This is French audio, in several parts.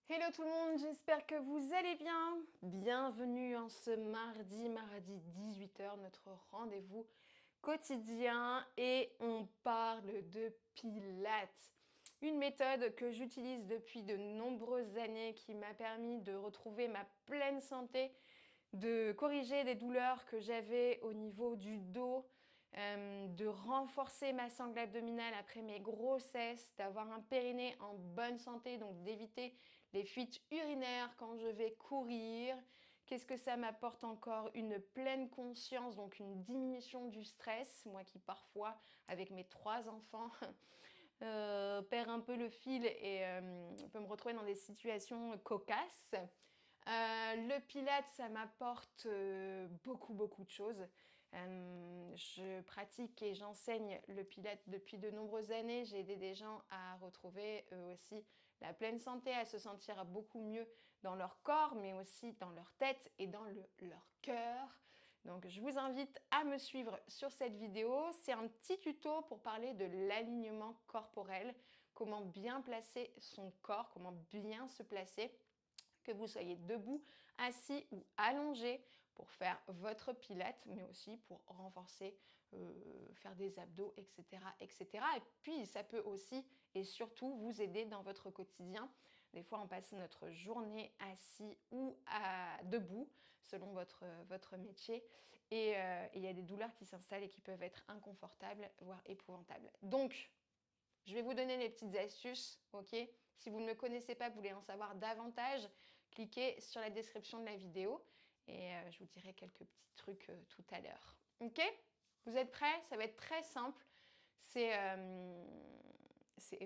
Hello tout le monde, j'espère que vous allez bien. Bienvenue en ce mardi 18h, notre rendez-vous quotidien et on parle de Pilates. Une méthode que j'utilise depuis de nombreuses années qui m'a permis de retrouver ma pleine santé, de corriger des douleurs que j'avais au niveau du dos, de renforcer ma sangle abdominale après mes grossesses, d'avoir un périnée en bonne santé, donc d'éviter les fuites urinaires quand je vais courir. Qu'est-ce que ça m'apporte encore? Une pleine conscience, donc une diminution du stress. Moi qui parfois, avec mes 3 enfants, perds un peu le fil et peut me retrouver dans des situations cocasses. Le Pilates, ça m'apporte beaucoup de choses. Je pratique et j'enseigne le Pilates depuis de nombreuses années. J'ai aidé des gens à retrouver eux aussi la pleine santé, à se sentir beaucoup mieux dans leur corps, mais aussi dans leur tête et dans leur cœur. Donc je vous invite à me suivre sur cette vidéo. C'est un petit tuto pour parler de l'alignement corporel, comment bien placer son corps, comment bien se placer, que vous soyez debout, assis ou allongé pour faire votre pilate, mais aussi pour renforcer, faire des abdos, etc., etc. Et puis, ça peut aussi et surtout vous aider dans votre quotidien. Des fois, on passe notre journée assis ou debout, selon votre métier. Et il y a des douleurs qui s'installent et qui peuvent être inconfortables, voire épouvantables. Donc, je vais vous donner les petites astuces, ok? Si vous ne me connaissez pas, que vous voulez en savoir davantage, cliquez sur la description de la vidéo et je vous dirai quelques petits trucs tout à l'heure. Ok? Vous êtes prêts? Ça va être très simple. C'est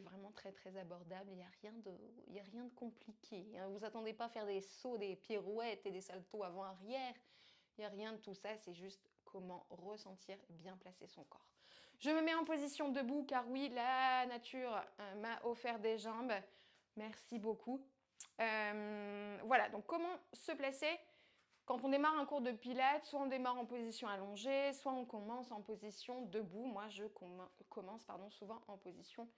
vraiment très abordable. Il n'y a rien de compliqué. Hein. Vous attendez pas à faire des sauts, des pirouettes et des saltos avant-arrière. Il n'y a rien de tout ça. C'est juste comment ressentir bien placer son corps. Je me mets en position debout car oui, la nature m'a offert des jambes. Merci beaucoup. Voilà, donc comment se placer quand on démarre un cours de pilates? Soit on démarre en position allongée, soit on commence en position debout. Moi, je commence souvent en position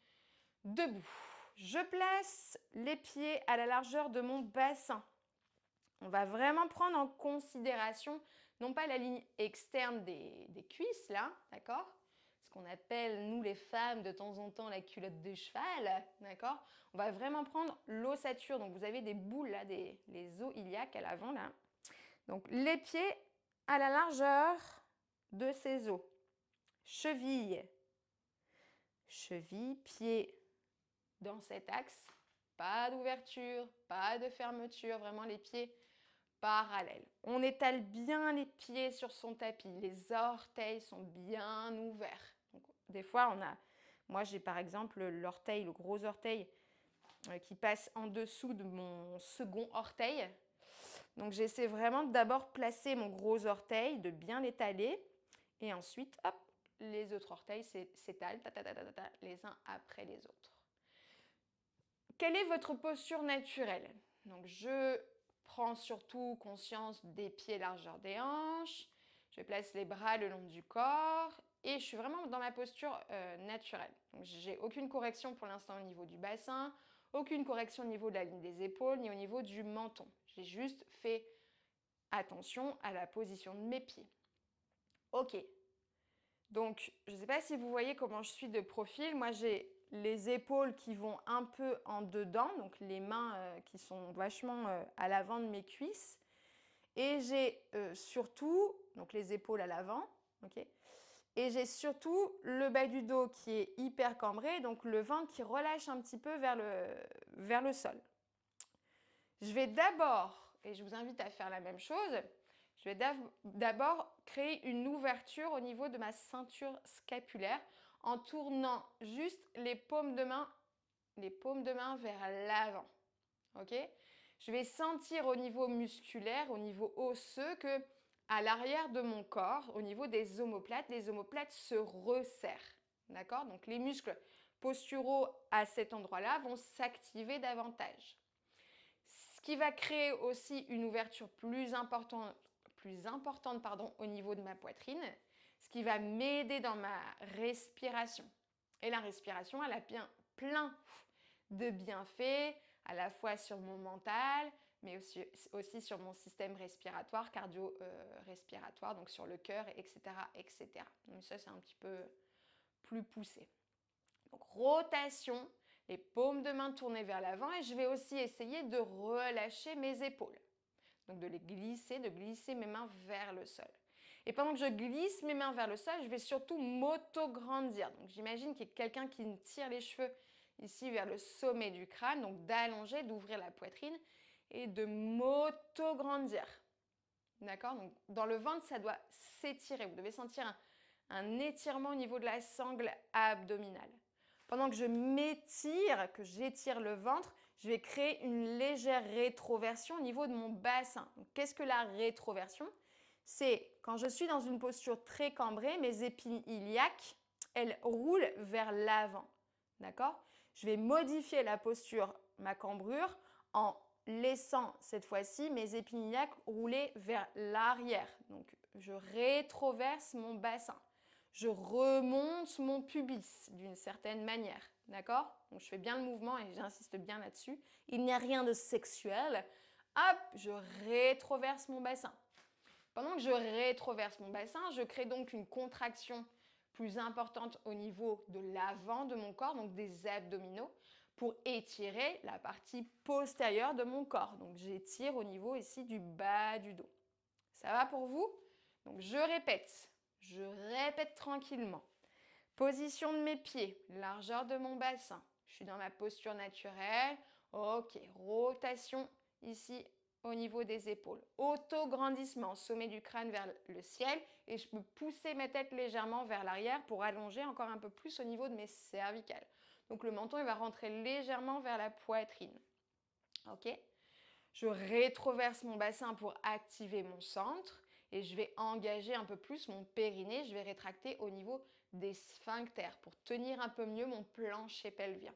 debout. Je place les pieds à la largeur de mon bassin. On va vraiment prendre en considération, non pas la ligne externe des cuisses, là, d'accord? Ce qu'on appelle, nous les femmes, de temps en temps, la culotte de cheval, d'accord? On va vraiment prendre l'ossature. Donc, vous avez des boules, là, les os iliaques à l'avant, là. Donc, les pieds à la largeur de ces os. Cheville, cheville, pied dans cet axe. Pas d'ouverture, pas de fermeture, vraiment les pieds parallèles. On étale bien les pieds sur son tapis. Les orteils sont bien ouverts. Donc, des fois, moi j'ai par exemple l'orteil, le gros orteil qui passe en dessous de mon second orteil. Donc j'essaie vraiment d'abord placer mon gros orteil, de bien l'étaler. Et ensuite, hop, les autres orteils s'étalent les uns après les autres. Quelle est votre posture naturelle? Donc je prends surtout conscience des pieds, largeur des hanches. Je place les bras le long du corps et je suis vraiment dans ma posture naturelle. Donc j'ai aucune correction pour l'instant au niveau du bassin, aucune correction au niveau de la ligne des épaules ni au niveau du menton. J'ai juste fait attention à la position de mes pieds. Ok. Donc je ne sais pas si vous voyez comment je suis de profil. Moi j'ai les épaules qui vont un peu en dedans, donc les mains qui sont vachement à l'avant de mes cuisses. Et j'ai surtout, donc les épaules à l'avant, ok. Et j'ai surtout le bas du dos qui est hyper cambré, donc le ventre qui relâche un petit peu vers le sol. Je vais d'abord, et je vous invite à faire la même chose, je vais d'abord créer une ouverture au niveau de ma ceinture scapulaire en tournant juste les paumes de main vers l'avant. Ok? Je vais sentir au niveau musculaire, au niveau osseux, que à l'arrière de mon corps, au niveau des omoplates, les omoplates se resserrent. D'accord? Donc les muscles posturaux à cet endroit-là vont s'activer davantage. Ce qui va créer aussi une ouverture plus importante au niveau de ma poitrine, ce qui va m'aider dans ma respiration. Et la respiration, elle a bien plein de bienfaits, à la fois sur mon mental, mais aussi sur mon système respiratoire, cardio-respiratoire, donc sur le cœur, etc., etc. Donc ça, c'est un petit peu plus poussé. Donc rotation, les paumes de main tournées vers l'avant et je vais aussi essayer de relâcher mes épaules. Donc de glisser mes mains vers le sol. Et pendant que je glisse mes mains vers le sol, je vais surtout m'auto-grandir. Donc j'imagine qu'il y a quelqu'un qui me tire les cheveux ici vers le sommet du crâne, donc d'allonger, d'ouvrir la poitrine et de m'auto-grandir. D'accord? Donc dans le ventre, ça doit s'étirer. Vous devez sentir un étirement au niveau de la sangle abdominale. Pendant que je m'étire, que j'étire le ventre, je vais créer une légère rétroversion au niveau de mon bassin. Qu'est-ce que la rétroversion? C'est quand je suis dans une posture très cambrée, mes épines iliaques, elles roulent vers l'avant. D'accord? Je vais modifier la posture, ma cambrure, en laissant cette fois-ci mes épines iliaques rouler vers l'arrière. Donc je rétroverse mon bassin. Je remonte mon pubis d'une certaine manière, d'accord? Donc je fais bien le mouvement et j'insiste bien là-dessus. Il n'y a rien de sexuel. Hop, je rétroverse mon bassin. Pendant que je rétroverse mon bassin, je crée donc une contraction plus importante au niveau de l'avant de mon corps, donc des abdominaux, pour étirer la partie postérieure de mon corps. Donc j'étire au niveau ici du bas du dos. Ça va pour vous? Donc je répète tranquillement. Position de mes pieds, largeur de mon bassin. Je suis dans ma posture naturelle. Ok, rotation ici au niveau des épaules. Auto-grandissement, sommet du crâne vers le ciel. Et je peux pousser ma tête légèrement vers l'arrière pour allonger encore un peu plus au niveau de mes cervicales. Donc le menton il va rentrer légèrement vers la poitrine. Ok? Je rétroverse mon bassin pour activer mon centre et je vais engager un peu plus mon périnée. Je vais rétracter au niveau des sphincters pour tenir un peu mieux mon plancher pelvien.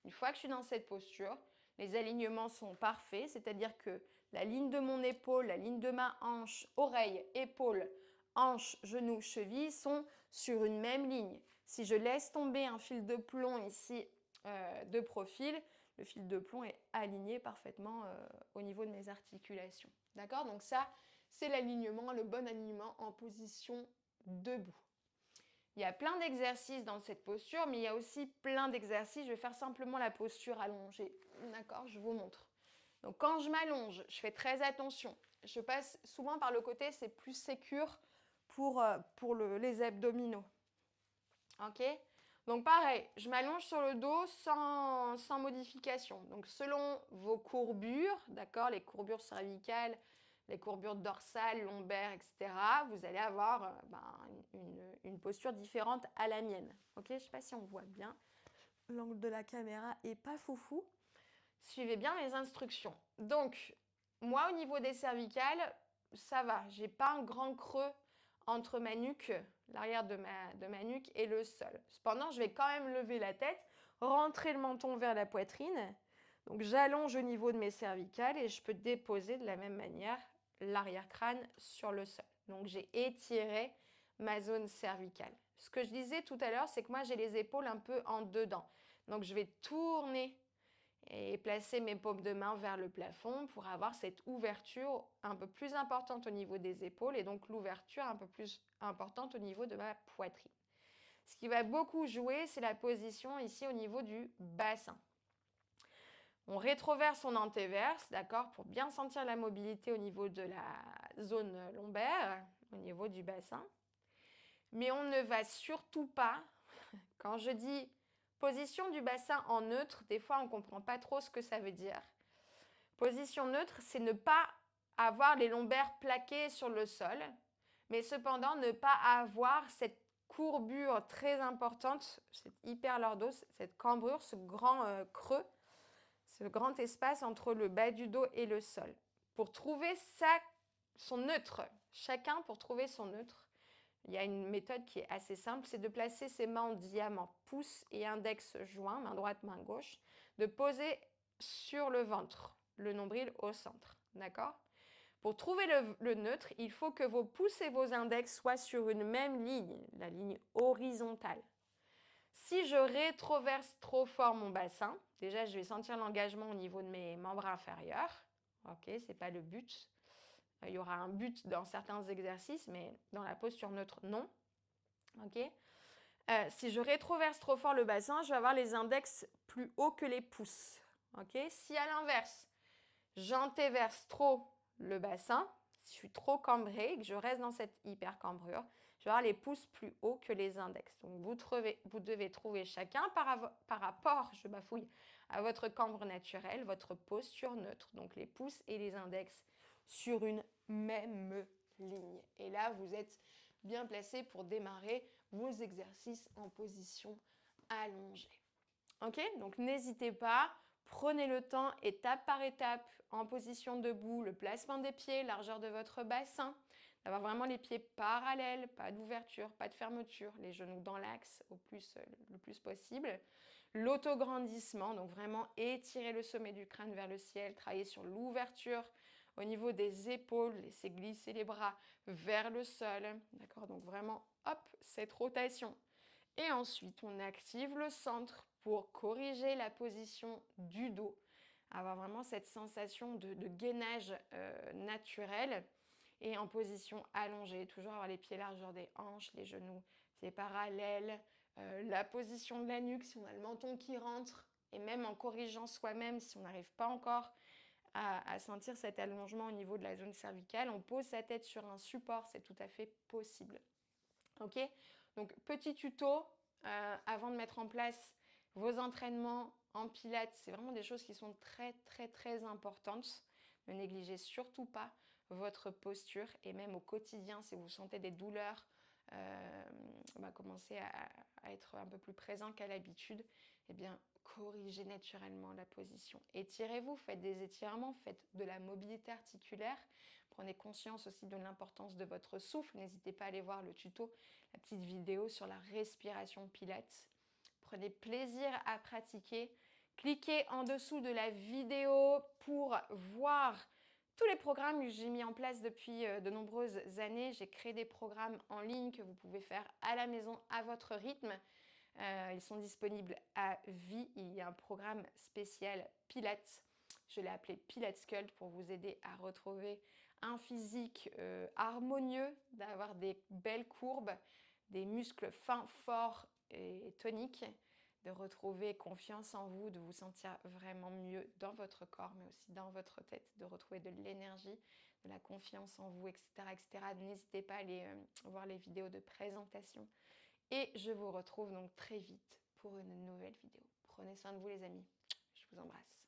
Une fois que je suis dans cette posture, les alignements sont parfaits, c'est-à-dire que la ligne de mon épaule, la ligne de ma hanche, oreille, épaule, hanche, genou, cheville sont sur une même ligne. Si je laisse tomber un fil de plomb ici de profil, le fil de plomb est aligné parfaitement au niveau de mes articulations. D'accord? Donc ça, c'est l'alignement, le bon alignement en position debout. Il y a plein d'exercices dans cette posture, mais il y a aussi plein d'exercices. Je vais faire simplement la posture allongée. D'accord? Je vous montre. Donc quand je m'allonge, je fais très attention. Je passe souvent par le côté, c'est plus sécure pour les abdominaux. Ok? Donc pareil, je m'allonge sur le dos sans modification. Donc selon vos courbures, d'accord, les courbures cervicales, les courbures dorsales, lombaires, etc., vous allez avoir une posture différente à la mienne. Ok, je ne sais pas si on voit bien. L'angle de la caméra est pas foufou. Suivez bien mes instructions. Donc, moi, au niveau des cervicales, ça va. J'ai pas un grand creux entre ma nuque, l'arrière de ma nuque et le sol. Cependant, je vais quand même lever la tête, rentrer le menton vers la poitrine. Donc, j'allonge au niveau de mes cervicales et je peux déposer de la même manière l'arrière-crâne sur le sol. Donc, j'ai étiré ma zone cervicale. Ce que je disais tout à l'heure, c'est que moi, j'ai les épaules un peu en dedans. Donc, je vais tourner et placer mes paumes de main vers le plafond pour avoir cette ouverture un peu plus importante au niveau des épaules et donc l'ouverture un peu plus importante au niveau de ma poitrine. Ce qui va beaucoup jouer, c'est la position ici au niveau du bassin. On rétroverse, on antéverse, d'accord, pour bien sentir la mobilité au niveau de la zone lombaire, au niveau du bassin. Mais on ne va surtout pas, quand je dis position du bassin en neutre, des fois on ne comprend pas trop ce que ça veut dire. Position neutre, c'est ne pas avoir les lombaires plaqués sur le sol, mais cependant ne pas avoir cette courbure très importante, cette hyperlordose, cette cambrure, ce grand creux, ce grand espace entre le bas du dos et le sol. Pour trouver son neutre, chacun pour trouver son neutre, il y a une méthode qui est assez simple, c'est de placer ses mains en diamant, pouce et index joints, main droite, main gauche, de poser sur le ventre, le nombril au centre, d'accord? Pour trouver le neutre, il faut que vos pouces et vos index soient sur une même ligne, la ligne horizontale. Si je rétroverse trop fort mon bassin, déjà, je vais sentir l'engagement au niveau de mes membres inférieurs. Ok, ce n'est pas le but. Il y aura un but dans certains exercices, mais dans la posture neutre, non. Ok. Si je rétroverse trop fort le bassin, je vais avoir les index plus hauts que les pouces. Ok. Si à l'inverse, j'antéverse trop le bassin, si je suis trop cambrée et que je reste dans cette hypercambrure, je vais avoir les pouces plus hauts que les index. Donc vous devez trouver chacun par rapport, je bafouille, à votre cambre naturelle, votre posture neutre, donc les pouces et les index sur une même ligne. Et là, vous êtes bien placé pour démarrer vos exercices en position allongée. Ok, donc n'hésitez pas, prenez le temps étape par étape en position debout, le placement des pieds, largeur de votre bassin, d'avoir vraiment les pieds parallèles, pas d'ouverture, pas de fermeture, les genoux dans l'axe le plus possible. L'autograndissement, donc vraiment étirer le sommet du crâne vers le ciel, travailler sur l'ouverture au niveau des épaules, laisser glisser les bras vers le sol, d'accord? Donc vraiment, hop, cette rotation. Et ensuite, on active le centre pour corriger la position du dos, avoir vraiment cette sensation de gainage naturel et en position allongée, toujours avoir les pieds largeur des hanches, les genoux, pieds parallèles, la position de la nuque si on a le menton qui rentre et même en corrigeant soi-même si on n'arrive pas encore à sentir cet allongement au niveau de la zone cervicale, on pose sa tête sur un support, c'est tout à fait possible. Ok, donc petit tuto avant de mettre en place vos entraînements en pilates, c'est vraiment des choses qui sont très importantes. Ne négligez surtout pas votre posture et même au quotidien, si vous sentez des douleurs, commencez à être un peu plus présent qu'à l'habitude, eh bien corrigez naturellement la position. Étirez-vous, faites des étirements, faites de la mobilité articulaire. Prenez conscience aussi de l'importance de votre souffle. N'hésitez pas à aller voir le tuto, la petite vidéo sur la respiration pilates. Prenez plaisir à pratiquer. Cliquez en dessous de la vidéo pour voir tous les programmes que j'ai mis en place depuis de nombreuses années. J'ai créé des programmes en ligne que vous pouvez faire à la maison à votre rythme. Ils sont disponibles à vie. Il y a un programme spécial Pilates. Je l'ai appelé Pilates Sculpt pour vous aider à retrouver un physique harmonieux, d'avoir des belles courbes, des muscles fins, forts et toniques, de retrouver confiance en vous, de vous sentir vraiment mieux dans votre corps, mais aussi dans votre tête, de retrouver de l'énergie, de la confiance en vous, etc. etc. N'hésitez pas à aller voir les vidéos de présentation. Et je vous retrouve donc très vite pour une nouvelle vidéo. Prenez soin de vous les amis. Je vous embrasse.